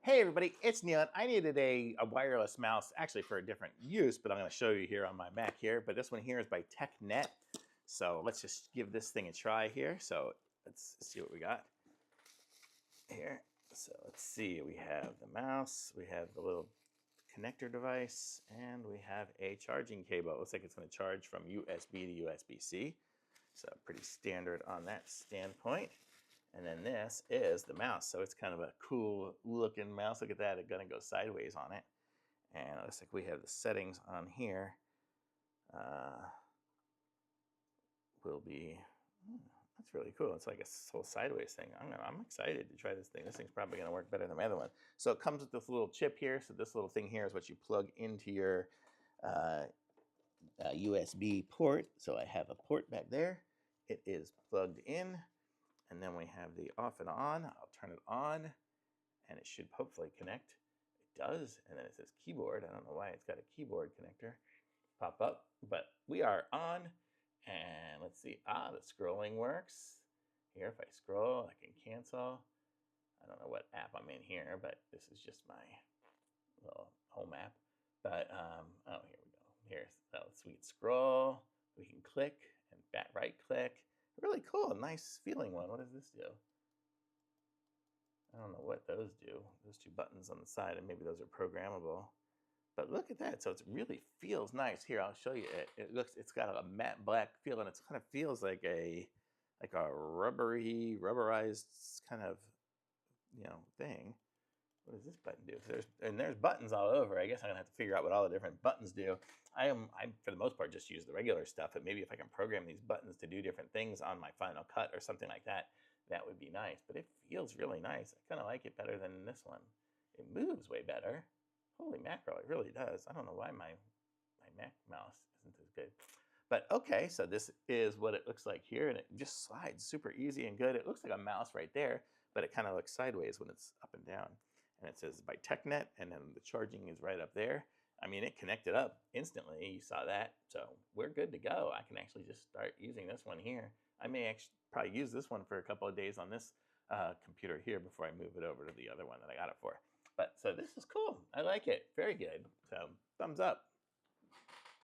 Hey everybody, it's Neil. I needed a wireless mouse actually for a different use, but I'm going to show you here on my Mac here. But this one here is by TECKNET. So let's just give this thing a try here. So let's see what we got here. So let's see, we have the mouse, we have the little connector device, and we have a charging cable. It looks like it's going to charge from USB to USB-C. So pretty standard on that standpoint. And then this is the mouse. So it's kind of a cool looking mouse. Look at that, it's gonna go sideways on it. And it looks like we have the settings on here. Will be, that's really cool. It's like a whole sideways thing. I'm excited to try this thing. This thing's probably gonna work better than my other one. So it comes with this little chip here. So this little thing here is what you plug into your USB port. So I have a port back there. It is plugged in. And then we have the off and on. I'll turn it on and it should hopefully connect. It does. And then it says keyboard. I don't know why it's got a keyboard connector pop up, but we are on. And let's see. The scrolling works. Here, if I scroll, I can cancel. I don't know what app I'm in here, but this is just my little home app. But, oh, here we go. Here's a sweet scroll. We can click and right click. Really cool, nice feeling one. What does this do? I don't know what those do. Those two buttons on the side, and maybe those are programmable. But look at that. So it really feels nice. Here, I'll show you it. It's got a matte black feel, and it kind of feels like a rubberized kind of, thing. What does this button do? There's buttons all over. I guess I'm gonna have to figure out what all the different buttons do. I for the most part just use the regular stuff, but maybe if I can program these buttons to do different things on my Final Cut or something like that, that would be nice. But it feels really nice. I kind of like it better than this one. It moves way better. Holy mackerel, it really does. I don't know why my Mac mouse isn't as good. But okay, so this is what it looks like here, and it just slides super easy and good. It looks like a mouse right there, but it kind of looks sideways when it's up and down. And it says by TECKNET, and then the charging is right up there. I mean, it connected up instantly. You saw that. So we're good to go. I can actually just start using this one here. I may actually probably use this one for a couple of days on this computer here before I move it over to the other one that I got it for. But so this is cool. I like it. Very good. So thumbs up.